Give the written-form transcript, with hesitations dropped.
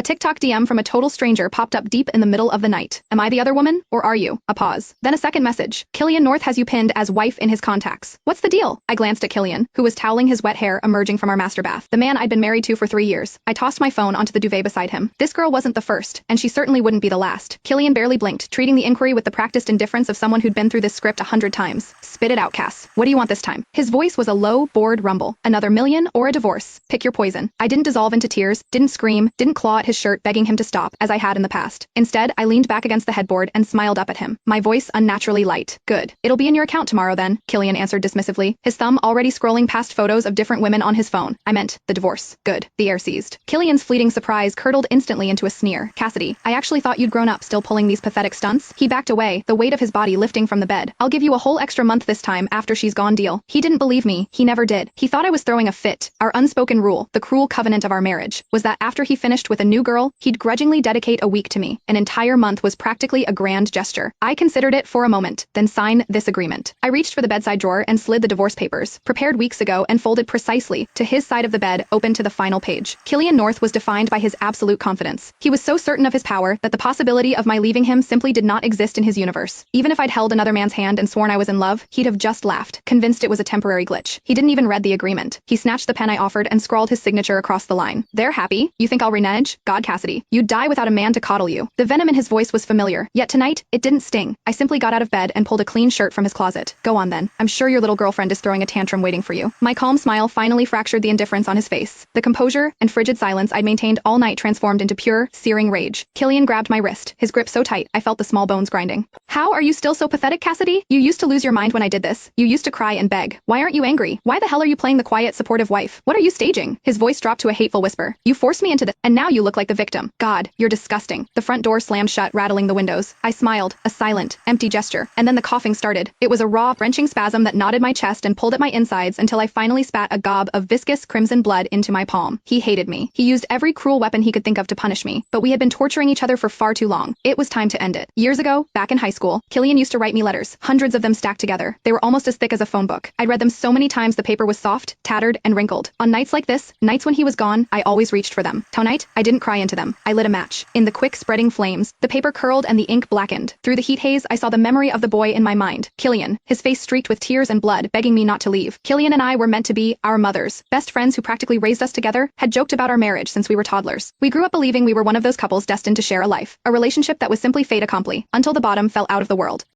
A TikTok DM from a total stranger popped up deep in the middle of the night. Am I the other woman, or are you? A pause. Then a second message. Killian North has you pinned as wife in his contacts. What's the deal? I glanced at Killian, who was toweling his wet hair emerging from our master bath. The man I'd been married to for 3 years. I tossed my phone onto the duvet beside him. This girl wasn't the first, and she certainly wouldn't be the last. Killian barely blinked, treating the inquiry with the practiced indifference of someone who'd been through this script 100 times. Spit it out, Cass. What do you want this time? His voice was a low, bored rumble. Another million or a divorce? Pick your poison. I didn't dissolve into tears, didn't scream, didn't claw at his shirt begging him to stop, as I had in the past. Instead, I leaned back against the headboard and smiled up at him, my voice unnaturally light. Good. It'll be in your account tomorrow then, Killian answered dismissively, his thumb already scrolling past photos of different women on his phone. I meant, the divorce. Good. The air seized. Killian's fleeting surprise curdled instantly into a sneer. Cassidy, I actually thought you'd grown up still pulling these pathetic stunts. He backed away, the weight of his body lifting from the bed. I'll give you a whole extra month this time after she's gone deal. He didn't believe me. He never did. He thought I was throwing a fit. Our unspoken rule, the cruel covenant of our marriage, was that after he finished with a new girl, he'd grudgingly dedicate a week to me. An entire month was practically a grand gesture. I considered it for a moment, then sign this agreement. I reached for the bedside drawer and slid the divorce papers, prepared weeks ago and folded precisely to his side of the bed, open to the final page. Killian North was defined by his absolute confidence. He was so certain of his power that the possibility of my leaving him simply did not exist in his universe. Even if I'd held another man's hand and sworn I was in love, he'd have just laughed, convinced it was a temporary glitch. He didn't even read the agreement. He snatched the pen I offered and scrawled his signature across the line. They're happy? You think I'll renege? God, Cassidy, you'd die without a man to coddle you. The venom in his voice was familiar, yet tonight, it didn't sting. I simply got out of bed and pulled a clean shirt from his closet. Go on then. I'm sure your little girlfriend is throwing a tantrum waiting for you. My calm smile finally fractured the indifference on his face. The composure and frigid silence I'd maintained all night transformed into pure, searing rage. Killian grabbed my wrist, his grip so tight, I felt the small bones grinding. How are you still so pathetic, Cassidy? You used to lose your mind when I did this. You used to cry and beg. Why aren't you angry? Why the hell are you playing the quiet, supportive wife? What are you staging? His voice dropped to a hateful whisper. You forced me into this, and now you look like the victim. God, you're disgusting. The front door slammed shut, rattling the windows. I smiled, a silent, empty gesture, and then the coughing started. It was a raw, wrenching spasm that knotted my chest and pulled at my insides until I finally spat a gob of viscous crimson blood into my palm. He hated me. He used every cruel weapon he could think of to punish me, but we had been torturing each other for far too long. It was time to end it. Years ago, back in high school, Killian used to write me letters, hundreds of them stacked together. They were almost as thick as a phone book. I'd read them so many times the paper was soft, tattered, and wrinkled. On nights like this, nights when he was gone, I always reached for them. Tonight, I didn't cry into them. I lit a match. In the quick spreading flames, the paper curled and the ink blackened. Through the heat haze, I saw the memory of the boy in my mind. Killian, his face streaked with tears and blood, begging me not to leave. Killian and I were meant to be our mothers. Best friends who practically raised us together, had joked about our marriage since we were toddlers. We grew up believing we were one of those couples destined to share a life. A relationship that was simply fait accompli, until the bottom fell out of the world.